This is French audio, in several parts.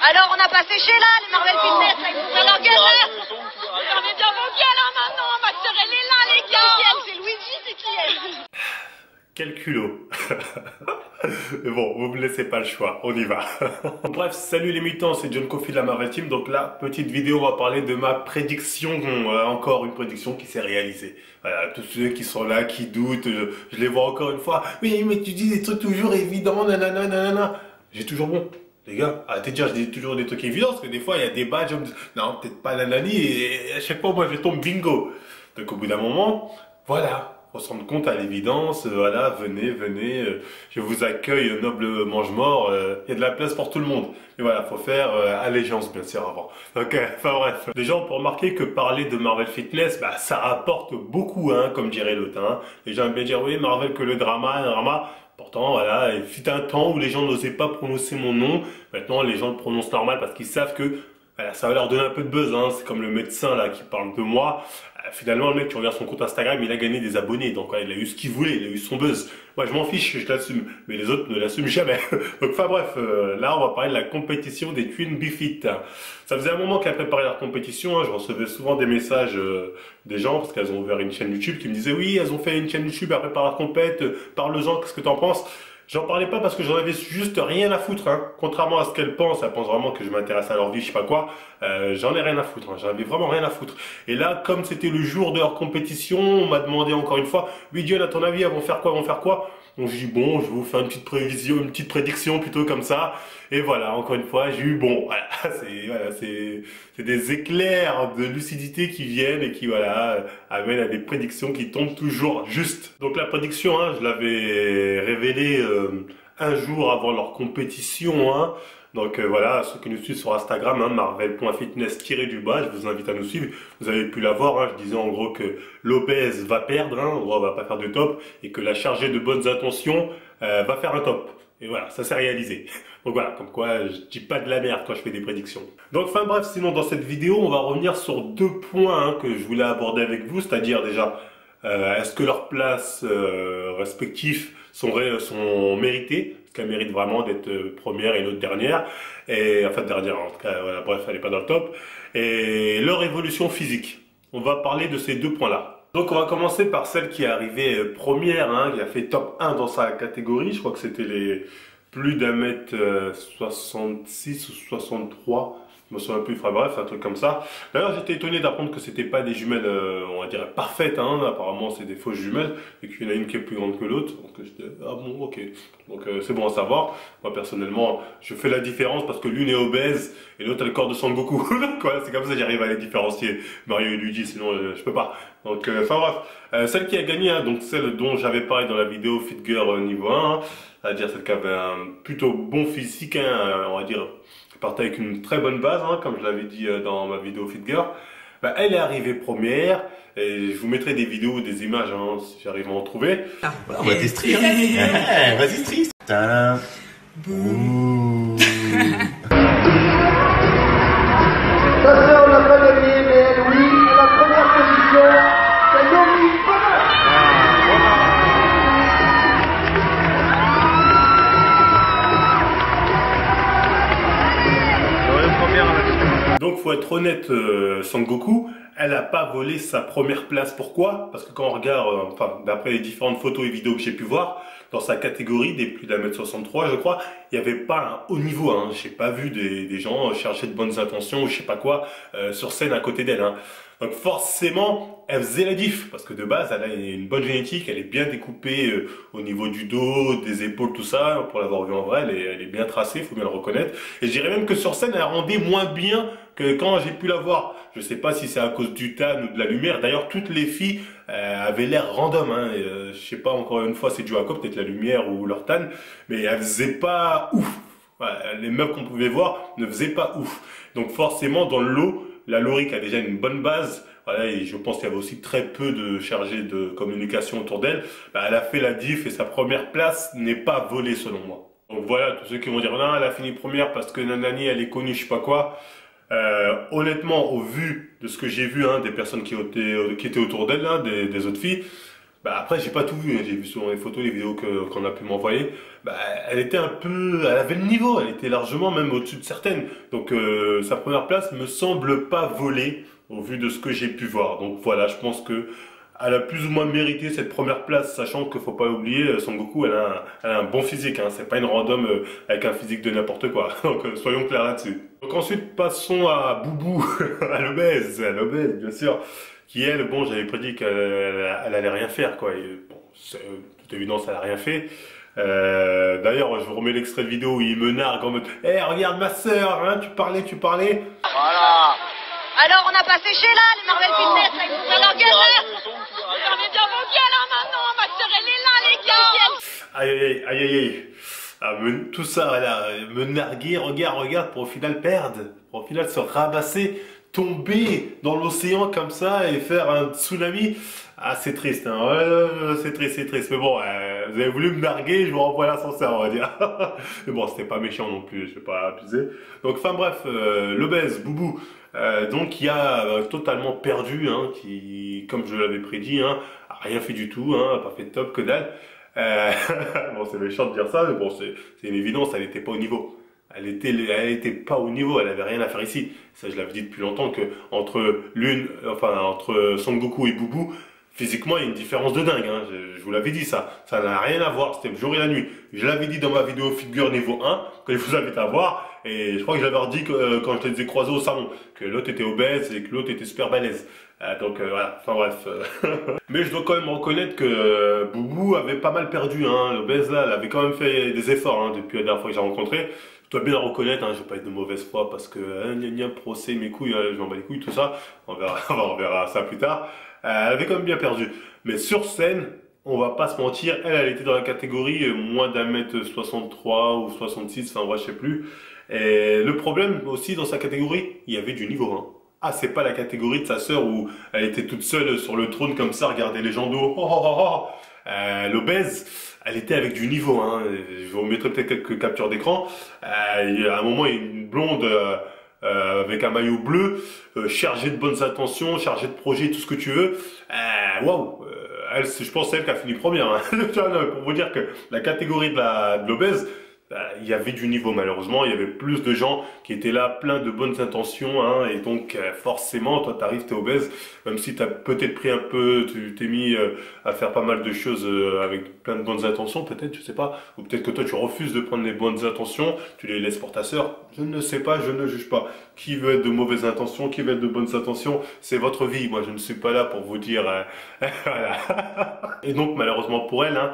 Alors, on n'a pas séché là, les Marvel Fitness, là, il faut faire leur galère. Fermez bien vos gueules, hein, maintenant. Ma soeur, elle est là, les gars. C'est Luigi, c'est qui elle? Quel culot. Mais bon, vous me laissez pas le choix, on y va. Bref, salut les mutants, c'est John Coffey de la Marvel Team. Donc là, petite vidéo, on va parler de ma prédiction. Encore une prédiction qui s'est réalisée. Voilà, tous ceux qui sont là, qui doutent, je les vois encore une fois. Oui, mais tu dis des trucs toujours évidents, nanana, nanana. J'ai toujours bon. Les gars, arrêtez de dire, je dis toujours des trucs évidents, parce que des fois, il y a des badges, non, peut-être pas nanani, et à chaque fois, moi, je tombe bingo. Donc au bout d'un moment, voilà. On se rend compte à l'évidence, voilà, venez, je vous accueille, noble mange-mort, il y a de la place pour tout le monde. Et voilà, faut faire allégeance bien sûr avant. Donc, enfin bref. Les gens ont remarqué que parler de Marvel Fitness, bah ça rapporte beaucoup, hein, comme dirait l'autre. Hein. Les gens aiment bien dire, oui, Marvel que le drama. Pourtant, voilà, il fut un temps où les gens n'osaient pas prononcer mon nom. Maintenant, les gens le prononcent normal parce qu'ils savent que voilà, ça va leur donner un peu de buzz, hein. C'est comme le médecin là qui parle de moi. Finalement, le mec, tu regardes son compte Instagram, il a gagné des abonnés. Donc, ouais, il a eu ce qu'il voulait, il a eu son buzz. Moi, je m'en fiche, je l'assume. Mais les autres ne l'assument jamais. Donc, enfin bref, là, on va parler de la compétition des Twin Bifit. Ça faisait un moment qu'elle préparait leur compétition. Hein. Je recevais souvent des messages des gens, parce qu'elles ont ouvert une chaîne YouTube, qui me disaient, oui, elles ont fait une chaîne YouTube, elles préparent leur compète, parle-en, qu'est-ce que t'en penses? J'en parlais pas parce que j'en avais juste rien à foutre, hein. Contrairement à ce qu'elles pensent, elles pensent vraiment que je m'intéresse à leur vie, je sais pas quoi, j'en ai rien à foutre, hein. J'en avais vraiment rien à foutre. Et là, comme c'était le jour de leur compétition, on m'a demandé encore une fois, oui Dieu, à ton avis, elles vont faire quoi? Donc j'ai dit bon, je vais vous faire une petite prévision, une petite prédiction plutôt comme ça. Et voilà, encore une fois, j'ai eu bon, voilà, c'est des éclairs de lucidité qui viennent et qui voilà amènent à des prédictions qui tombent toujours juste. Donc la prédiction, hein, je l'avais révélée un jour avant leur compétition, hein. Donc voilà, ceux qui nous suivent sur Instagram, hein, marvel.fitness-du-bas, je vous invite à nous suivre. Vous avez pu la voir, hein, je disais en gros que Lopez va perdre, hein, on va pas faire de top, et que la chargée de bonnes intentions va faire un top. Et voilà, ça s'est réalisé. Donc voilà, comme quoi je dis pas de la merde quand je fais des prédictions. Donc enfin bref, sinon dans cette vidéo, on va revenir sur deux points, hein, que je voulais aborder avec vous, c'est-à-dire déjà, est-ce que leurs places respectives sont méritées? Qu'elle mérite vraiment d'être première et l'autre dernière, et enfin dernière en tout cas, voilà, bref, elle n'est pas dans le top, et leur évolution physique. On va parler de ces deux points-là. Donc on va commencer par celle qui est arrivée première, hein, qui a fait top 1 dans sa catégorie, je crois que c'était les plus d'1m66 ou 63, je me souviens plus, enfin bref, un truc comme ça. D'ailleurs j'étais étonné d'apprendre que c'était pas des jumelles, on va dire parfaites, hein. Apparemment c'est des fausses jumelles, et qu'il y en a une qui est plus grande que l'autre, donc j'étais, ah bon, ok, donc c'est bon à savoir. Moi personnellement, je fais la différence parce que l'une est obèse, et l'autre a le corps de Son Goku, donc voilà, c'est comme ça que j'arrive à les différencier, Mario et Luigi, sinon je peux pas. Donc enfin bref, celle qui a gagné, hein, donc celle dont j'avais parlé dans la vidéo Fit Girl niveau 1, hein, c'est-à-dire celle qui avait un plutôt bon physique, hein, on va dire, qui partait avec une très bonne base, hein, comme je l'avais dit dans ma vidéo Fit Girl. Bah, elle est arrivée première, et je vous mettrai des vidéos, des images, hein, si j'arrive à en trouver. Ah, voilà, on va tester. Vas-y, stris. Tadam. Bouh. Sa sœur n'a pas gagné, mais elle, oui, la première position, c'est Yomi Bonheur. Donc faut être honnête, Son Goku, elle n'a pas volé sa première place. Pourquoi? Parce que quand on regarde, enfin d'après les différentes photos et vidéos que j'ai pu voir, dans sa catégorie des plus d'1m63, je crois, il n'y avait pas un haut niveau. Hein. J'ai pas vu des gens chercher de bonnes intentions ou je sais pas quoi sur scène à côté d'elle. Hein. Donc forcément, elle faisait la diff, parce que de base, elle a une bonne génétique, elle est bien découpée au niveau du dos, des épaules, tout ça. Pour l'avoir vu en vrai, elle est bien tracée, il faut bien le reconnaître. Et je dirais même que sur scène, elle rendait moins bien que quand j'ai pu la voir. Je sais pas si c'est à cause du tan ou de la lumière. D'ailleurs, toutes les filles avaient l'air random. Hein. Je sais pas, encore une fois, c'est dû à quoi, peut-être la lumière ou leur tan, mais elles faisaient pas ouf. Voilà, les meufs qu'on pouvait voir ne faisaient pas ouf. Donc forcément, dans le lot, la Laurie qui a déjà une bonne base, voilà, et je pense qu'il y avait aussi très peu de chargés de communication autour d'elle, bah, elle a fait la diff et sa première place n'est pas volée selon moi. Donc voilà, tous ceux qui vont dire non, elle a fini première parce que Nanani elle est connue, je sais pas quoi. Honnêtement, au vu de ce que j'ai vu, hein, des personnes qui étaient autour d'elle, hein, des autres filles, Bah après j'ai pas tout vu, hein. J'ai vu selon les photos, les vidéos qu'on a pu m'envoyer. Bah elle était un peu, elle avait le niveau, elle était largement même au-dessus de certaines. Donc sa première place me semble pas volée au vu de ce que j'ai pu voir. Donc voilà, je pense que elle a plus ou moins mérité cette première place, sachant qu'il faut pas oublier, Son Goku, elle a un bon physique, hein. C'est pas une random avec un physique de n'importe quoi. Donc soyons clairs là-dessus. Donc ensuite passons à Boubou, à l'obèse bien sûr. Qui elle, bon, j'avais prédit qu'elle allait rien faire, quoi. Et, bon, toute évidence, elle a rien fait. D'ailleurs, je vous remets l'extrait de vidéo où il me nargue en mode, hé, regarde ma sœur, hein, tu parlais. Voilà. Alors, on a passé chez là, les Marvel Fitness, là, ils nous ont l'engueuleur. Fermez bien vos gueules, hein, maintenant, ma sœur, elle est là, les gars. Aïe. Ah, tout ça, voilà, me narguer, regarde, pour au final perdre, pour au final se rabasser, tomber dans l'océan comme ça et faire un tsunami. Ah, c'est triste, hein. Ouais, c'est triste. Mais bon, vous avez voulu me narguer, je vous renvoie l'ascenseur, on va dire. Mais bon, c'était pas méchant non plus, je vais pas abuser. Donc, enfin bref, l'obèse, Boubou, donc qui a totalement perdu, hein, qui, comme je l'avais prédit, hein, a rien fait du tout, hein, a pas fait de top, que dalle. Bon, c'est méchant de dire ça, mais bon, c'est une évidence, elle était pas au niveau. Elle était pas au niveau, elle avait rien à faire ici. Ça, je l'avais dit depuis longtemps que entre Son Goku et Boubou, physiquement, il y a une différence de dingue, hein. Je vous l'avais dit ça. Ça n'a rien à voir, c'était le jour et la nuit. Je l'avais dit dans ma vidéo figure niveau 1, que je vous invite à voir. Et je crois que je l'avais dit quand je les ai croisés au salon, que l'autre était obèse et que l'autre était super balèze. Donc voilà, enfin bref. Mais je dois quand même reconnaître que Boubou avait pas mal perdu, hein. L'obèse là, elle avait quand même fait des efforts, hein, depuis la dernière fois que j'ai rencontré. Je dois bien la reconnaître, hein, je vais pas être de mauvaise foi parce que procès, mes couilles, je m'en bats les couilles, tout ça. On verra ça plus tard. Elle avait quand même bien perdu. Mais sur scène, on va pas se mentir, elle était dans la catégorie moins d'1m63 ou 66, enfin ouais, je sais plus. Et le problème aussi dans sa catégorie, il y avait du niveau 1. Ah, c'est pas la catégorie de sa sœur où elle était toute seule sur le trône comme ça, regardez les gens d'eau. L'obèse, elle était avec du niveau, hein. Je vous remettrai peut-être quelques captures d'écran. Il y a un moment, il y a une blonde avec un maillot bleu, chargée de bonnes intentions, chargée de projets, tout ce que tu veux. Waouh, je pense c'est elle qui a fini première, hein. Pour vous dire que la catégorie de l'obèse, il y avait du niveau malheureusement, il y avait plus de gens qui étaient là, plein de bonnes intentions, hein, et donc forcément, toi t'arrives, t'es obèse, même si t'as peut-être pris un peu, tu t'es mis à faire pas mal de choses avec plein de bonnes intentions, peut-être, je sais pas, ou peut-être que toi tu refuses de prendre les bonnes intentions, tu les laisses pour ta sœur, je ne sais pas, je ne juge pas. Qui veut être de mauvaises intentions, qui veut être de bonnes intentions, c'est votre vie, moi je ne suis pas là pour vous dire, voilà. Et donc malheureusement pour elle, hein,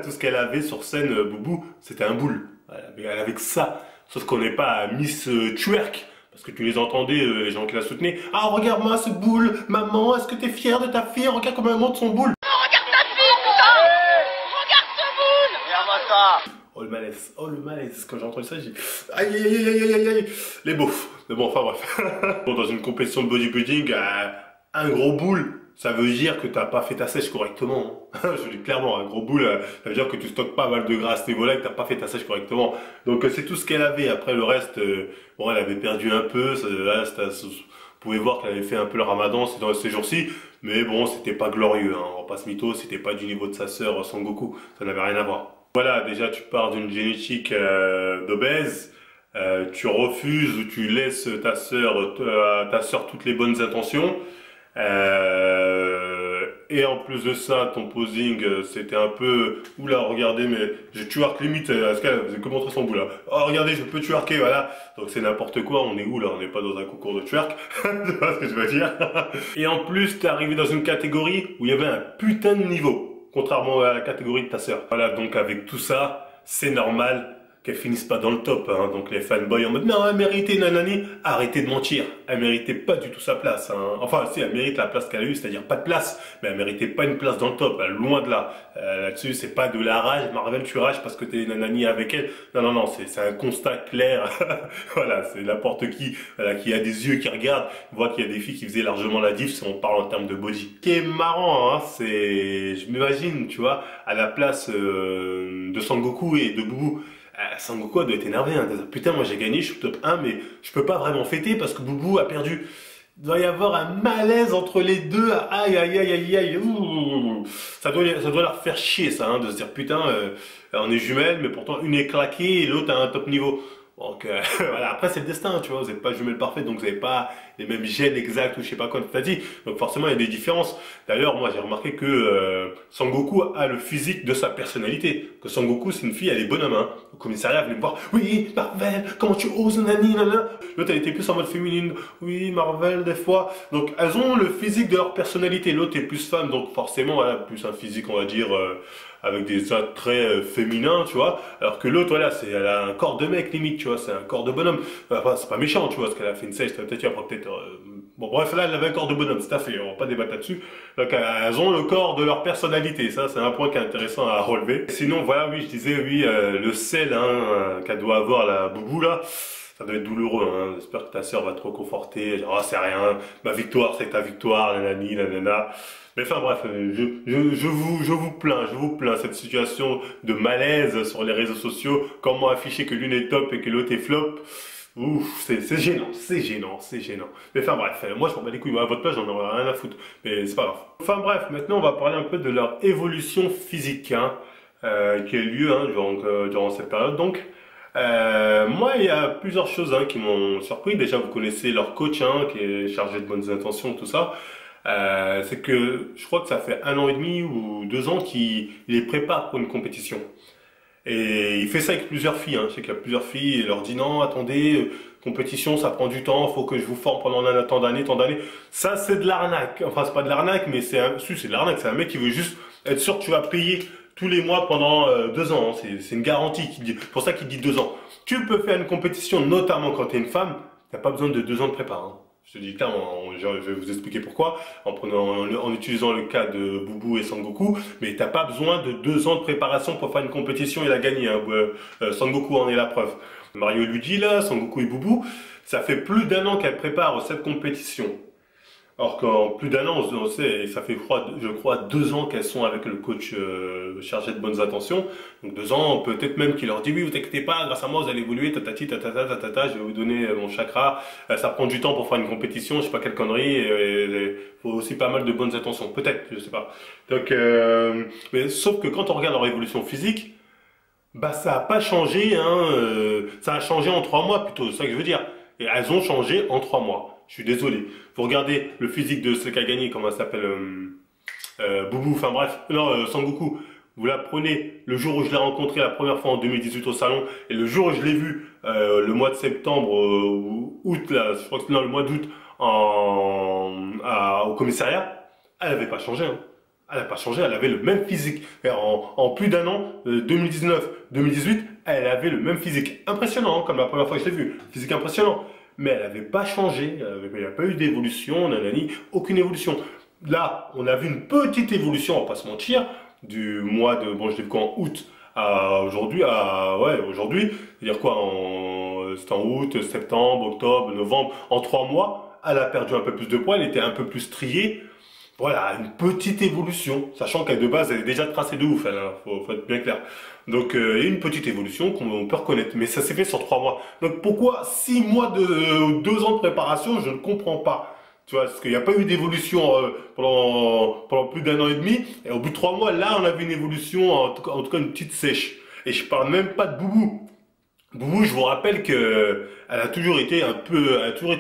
tout ce qu'elle avait sur scène, Boubou, c'était un boule. Elle avait que ça, sauf qu'on n'est pas à Miss Twerk, parce que tu les entendais, les gens qui la soutenaient. Ah, regarde-moi ce boule, maman, est-ce que t'es fière de ta fille? Regarde comment elle monte son boule. Non, regarde ta fille, putain. Regarde ce boule. Regarde-moi ça. Oh le malaise, quand j'ai entendu ça, j'ai aïe, les beaufs. Mais bon, enfin bref. Bon, dans une compétition de bodybuilding, un gros boule, ça veut dire que t'as pas fait ta sèche correctement. Je dis clairement, un gros boule, ça veut dire que tu stockes pas mal de gras à ce niveau-là et que t'as pas fait ta sèche correctement. Donc c'est tout ce qu'elle avait. Après le reste, bon, elle avait perdu un peu. Vous pouvez voir qu'elle avait fait un peu le ramadan ces jours-ci. Mais bon, c'était pas glorieux, hein. On va pas se mytho, c'était pas du niveau de sa sœur Son Goku. Ça n'avait rien à voir. Voilà, déjà tu pars d'une génétique d'obèse. Tu refuses ou tu laisses ta sœur toutes les bonnes intentions. Et en plus de ça, ton posing, c'était un peu... Oula, regardez, mais je twerk limite, est-ce qu'elle vous avez que montré son bout là? Oh, regardez, je peux twerker, voilà. Donc c'est n'importe quoi, on est où là? On n'est pas dans un concours de twerk. Tu vois ce que je veux dire? Et en plus, t'es arrivé dans une catégorie où il y avait un putain de niveau, contrairement à la catégorie de ta sœur. Voilà, donc avec tout ça, c'est normal qu'elle finisse pas dans le top, hein. Donc les fanboys en mode non, elle méritait nanani, arrêtez de mentir, elle méritait pas du tout sa place, hein. Enfin si, elle mérite la place qu'elle a eue, c'est-à-dire pas de place, mais elle méritait pas une place dans le top, loin de là. Là-dessus, c'est pas de la rage, Marvel tu rages parce que t'es nanani avec elle, non, c'est un constat clair. Voilà, c'est n'importe qui, voilà, qui a des yeux qui regardent, voit qu'il y a des filles qui faisaient largement la diff si on parle en termes de body. Ce qui est marrant, hein, c'est, je m'imagine, tu vois, à la place de Son Goku et de Boubou, Son Goku doit être énervé, hein. Putain, moi j'ai gagné, je suis top 1, mais je peux pas vraiment fêter parce que Boubou a perdu. Il doit y avoir un malaise entre les deux. Aïe, aïe, aïe, aïe, aïe. Ouh. Ça doit leur faire chier, ça, hein, de se dire, putain, on est jumelles, mais pourtant une est claquée et l'autre a un top niveau. Donc, voilà. Après, c'est le destin, tu vois. Vous n'êtes pas jumelles parfaites, donc vous n'avez pas les mêmes gènes exacts ou je sais pas quoi t'as dit. Donc, forcément, il y a des différences. D'ailleurs, moi, j'ai remarqué que Sangoku a le physique de sa personnalité. Que Sangoku, c'est une fille, elle est bonhomme, hein. Au commissariat, elle venait me voir. Oui, Marvel, comment tu oses, nani, nana. L'autre, elle était plus en mode féminine. Oui, Marvel, des fois. Donc, elles ont le physique de leur personnalité. L'autre est plus femme, donc forcément, elle a plus un physique, on va dire, avec des traits féminins, tu vois. Alors que l'autre, voilà, elle a un corps de mec, limite, tu vois. C'est un corps de bonhomme. Enfin, c'est pas méchant, tu vois, parce qu'elle a fait une sèche, peut-être, bon, bref, là, elle avait un corps de bonhomme, c'est à fait, on va pas débattre là-dessus. Donc, elles ont le corps de leur personnalité. Ça, c'est un point qui est intéressant à relever. Sinon, voilà, oui, je disais, oui, le sel, hein, qu'elle doit avoir, la boubou, là. Ça doit être douloureux, hein. J'espère que ta sœur va te reconforter. Genre, ah, c'est rien. Ma victoire, c'est ta victoire, nanani, nanana. Mais enfin, bref, je vous plains, cette situation de malaise sur les réseaux sociaux. Comment afficher que l'une est top et que l'autre est flop. Ouf, c'est gênant. Mais enfin, bref, moi, je m'en bats les couilles. Moi, à votre place, j'en aurais rien à foutre. Mais c'est pas grave. Enfin, bref, maintenant, on va parler un peu de leur évolution physique, hein, qui a eu lieu, hein, durant cette période, donc. Moi, il y a plusieurs choses, hein, qui m'ont surpris. Déjà, vous connaissez leur coach, hein, qui est chargé de bonnes intentions, tout ça. C'est que je crois que ça fait 1 an et demi ou 2 ans qu'il les prépare pour une compétition. Et il fait ça avec plusieurs filles, hein. Je sais qu'il y a plusieurs filles, il leur dit non, attendez, compétition, ça prend du temps, faut que je vous forme pendant tant d'années. Ça, c'est de l'arnaque. Enfin, c'est pas de l'arnaque, mais c'est de l'arnaque. C'est un mec qui veut juste être sûr que tu vas payer tous les mois pendant 2 ans. Hein. C'est une garantie. Pour ça qu'il dit 2 ans. Tu peux faire une compétition, notamment quand tu es une femme, t'as pas besoin de 2 ans de prépa. Hein. Je te dis clairement, je vais vous expliquer pourquoi, en utilisant le cas de Boubou et Sangoku, mais t'as pas besoin de 2 ans de préparation pour faire une compétition et la gagner. Hein. Sangoku en est la preuve. Mario et Luigi, là, Sangoku et Boubou, ça fait plus d'1 an qu'elles préparent cette compétition. Alors qu'en plus d'1 an, on sait, ça fait, je crois, 2 ans qu'elles sont avec le coach chargé de bonnes intentions. Donc 2 ans, peut-être même qu'il leur dit, oui, vous inquiétez pas, grâce à moi, vous allez évoluer, tatati, tatata, je vais vous donner mon chakra. Ça prend du temps pour faire une compétition, je sais pas quelle connerie. Il faut aussi pas mal de bonnes intentions, peut-être, je sais pas. Donc, mais sauf que quand on regarde leur évolution physique, bah ça a pas changé, hein. Ça a changé en 3 mois plutôt, c'est ça que je veux dire. Et elles ont changé en 3 mois. Je suis désolé. Vous regardez le physique de celle qui a gagné, comment elle s'appelle, Boubou, enfin bref, non, Sangoku. Vous la prenez le jour où je l'ai rencontrée la première fois en 2018 au salon, et le jour où je l'ai vue le mois de septembre ou août, là, je crois que non, le mois d'août au commissariat, elle n'avait pas changé. Hein. Elle n'a pas changé, elle avait le même physique. Et en plus d'1 an, 2019-2018, elle avait le même physique. Impressionnant, hein, comme la première fois que je l'ai vue. Physique impressionnant. Mais elle n'avait pas changé, il n'y a pas eu d'évolution, nanani, aucune évolution. Là, on a vu une petite évolution, on va pas se mentir, du mois de, bon, je l'ai vu en août à aujourd'hui, aujourd'hui, c'est-à-dire quoi, c'était en août, septembre, octobre, novembre, en 3 mois, elle a perdu un peu plus de poids, elle était un peu plus striée. Voilà, une petite évolution, sachant qu'elle de base elle est déjà tracée de ouf, faut être bien clair. Donc il y a une petite évolution qu'on peut reconnaître, mais ça s'est fait sur 3 mois. Donc pourquoi 6 mois de 2 ans de préparation, je ne comprends pas. Tu vois, parce qu'il n'y a pas eu d'évolution pendant plus d'1 an et demi, et au bout de 3 mois, là on avait une évolution, en tout cas une petite sèche. Et je parle même pas de Boubou. Boubou, je vous rappelle que elle a toujours été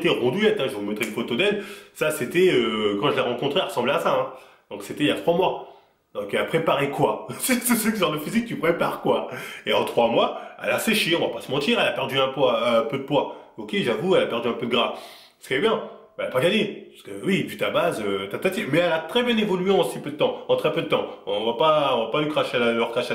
rondouillette, hein. Je vous mettrai une photo d'elle. Ça, c'était quand je l'ai rencontrée, elle ressemblait à ça. Hein. Donc c'était il y a 3 mois. Donc elle a préparé quoi? C'est ce genre de physique, tu prépares quoi? Et en 3 mois, elle a séché, on va pas se mentir, elle a perdu un peu de poids. Ok, j'avoue, elle a perdu un peu de gras. Ce qui est bien. Elle n'a pas gagné. Parce que oui, vu ta base, mais elle a très bien évolué en si peu de temps, en très peu de temps. On va pas lui cracher à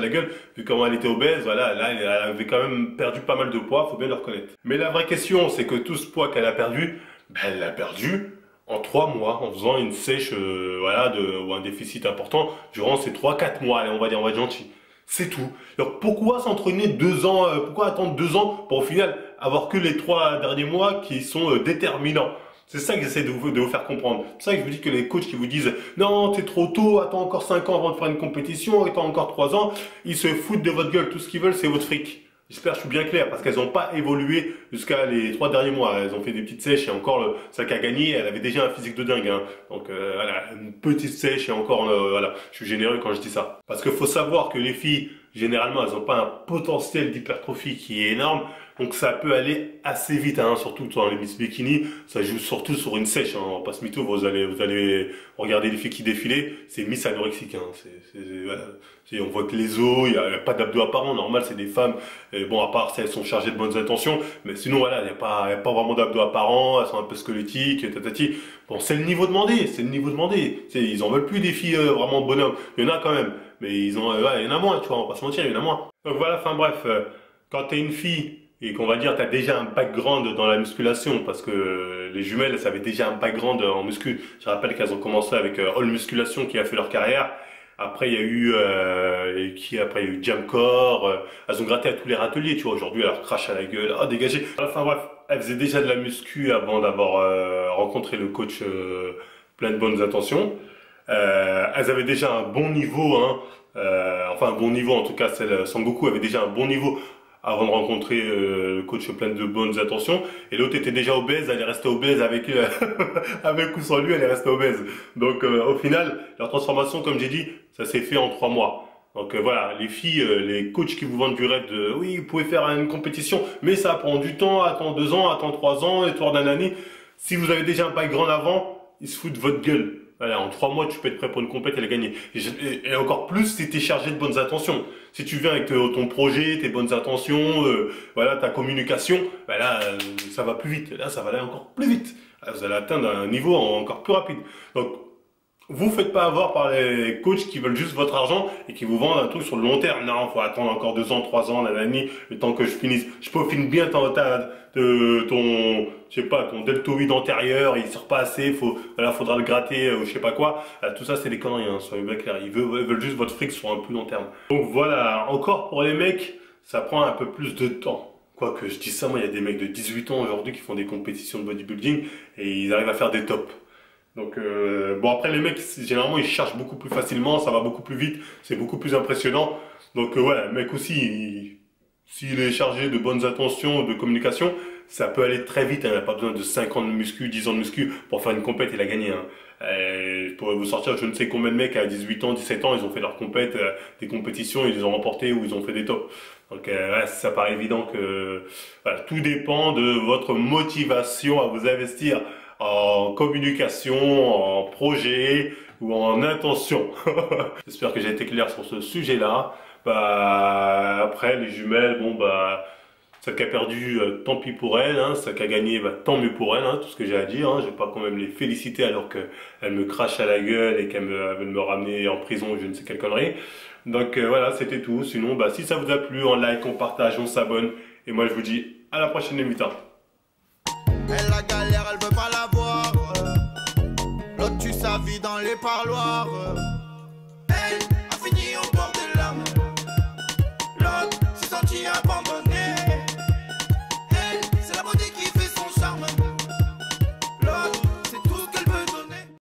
la gueule, vu comment elle était obèse, voilà, là, elle avait quand même perdu pas mal de poids, faut bien le reconnaître. Mais la vraie question, c'est que tout ce poids qu'elle a perdu, ben, elle l'a perdu en 3 mois, en faisant une sèche, ou un déficit important, durant ces 3-4 mois, allez, on va être gentil. C'est tout. Alors pourquoi s'entraîner 2 ans, pourquoi attendre 2 ans pour au final avoir que les 3 derniers mois qui sont déterminants? C'est ça que j'essaie de vous faire comprendre. C'est ça que je vous dis que les coachs qui vous disent « Non, t'es trop tôt, attends encore 5 ans avant de faire une compétition, attends encore 3 ans », ils se foutent de votre gueule. Tout ce qu'ils veulent, c'est votre fric. J'espère que je suis bien clair, parce qu'elles n'ont pas évolué jusqu'à les 3 derniers mois. Elles ont fait des petites sèches et encore celle qui a gagné, elle avait déjà un physique de dingue. Hein. Donc voilà, une petite sèche et encore, voilà, je suis généreux quand je dis ça. Parce qu'il faut savoir que les filles, généralement, elles n'ont pas un potentiel d'hypertrophie qui est énorme. Donc ça peut aller assez vite, hein, surtout dans les Miss Bikini. Ça joue surtout sur une sèche. Hein. On va pas se mytho, vous allez regarder les filles qui défilent, c'est Miss anorexique. Hein. Voilà. On voit que les os, il n'y a pas d'abdos apparents. Normal, c'est des femmes. Et bon, à part si elles sont chargées de bonnes intentions, mais sinon voilà, il n'y a pas vraiment d'abdos apparents. Elles sont un peu squelettiques, tatati. Bon, c'est le niveau demandé. C'est le niveau demandé. Ils en veulent plus des filles vraiment bonhommes. Il y en a quand même, mais il y en a moins. Tu vois, on va pas se mentir, il y en a moins. Donc voilà. Enfin bref, quand t'es une fille et qu'on va dire tu as déjà un background dans la musculation, parce que les jumelles, elles avaient déjà un background en muscu. Je rappelle qu'elles ont commencé avec All Musculation qui a fait leur carrière. Après il y a eu après il y a eu Jamcore. Elles ont gratté à tous les râteliers, tu vois. Aujourd'hui elles leur crachent à la gueule. Oh, dégagez. Enfin bref, elles faisaient déjà de la muscu avant d'avoir rencontré le coach plein de bonnes intentions. Elles avaient déjà un bon niveau, hein. Enfin un bon niveau en tout cas. Celle Sangoku avait déjà un bon niveau avant de rencontrer le coach plein de bonnes intentions. Et l'autre était déjà obèse, elle est restée obèse avec avec ou sans lui, elle est restée obèse. Donc au final, leur transformation, comme j'ai dit, ça s'est fait en 3 mois. Donc voilà, les filles, les coachs qui vous vendent du rêve de oui, vous pouvez faire une compétition, mais ça prend du temps, attends 2 ans, attends 3 ans, histoire d'un année. Si vous avez déjà un background avant, ils se foutent de votre gueule. Voilà, en 3 mois, tu peux être prêt pour une compète et la gagner. Et encore plus si tu es chargé de bonnes intentions. Si tu viens avec ton projet, tes bonnes intentions, voilà, ta communication, ben là, ça va plus vite. Là, ça va aller encore plus vite. Là, vous allez atteindre un niveau encore plus rapide. Donc, vous faites pas avoir par les coachs qui veulent juste votre argent et qui vous vendent un truc sur le long terme. Non, faut attendre encore 2 ans, 3 ans, nanani, le temps que je finisse. Je peaufine bien ton deltoïde antérieur, il sort pas assez, faudra le gratter, ou je sais pas quoi. Tout ça, c'est des conneries, hein, soyez bien clairs. Ils veulent juste votre fric sur un plus long terme. Donc voilà, encore pour les mecs, ça prend un peu plus de temps. Quoique je dis ça, moi, il y a des mecs de 18 ans aujourd'hui qui font des compétitions de bodybuilding et ils arrivent à faire des tops. Donc bon, après les mecs généralement ils cherchent beaucoup plus facilement, ça va beaucoup plus vite, c'est beaucoup plus impressionnant. Donc ouais, le mec aussi, s'il est chargé de bonnes intentions, de communication, ça peut aller très vite, hein. Il n'y a pas besoin de 5 ans de muscu, 10 ans de muscu pour faire une compète et la gagner. Hein. Je pourrais vous sortir je ne sais combien de mecs à 18 ans, 17 ans, ils ont fait leur compète, des compétitions, ils les ont remportées ou ils ont fait des tops. Donc ouais, ça paraît évident que voilà, tout dépend de votre motivation à vous investir en communication, en projet ou en intention. J'espère que j'ai été clair sur ce sujet-là. Bah, après, les jumelles, bon, bah, celle qui a perdu, tant pis pour elle, hein. Celle qui a gagné, bah, tant mieux pour elle, hein, tout ce que j'ai à dire. Hein. Je vais pas quand même les féliciter alors qu'elle me crache à la gueule et qu'elle veut me ramener en prison ou je ne sais quelle connerie. Donc voilà, c'était tout. Sinon, bah, si ça vous a plu, on like, on partage, on s'abonne. Et moi, je vous dis à la prochaine les mutins. Elle la galère, elle veut pas la voir. L'autre tue sa vie dans les parloirs. Elle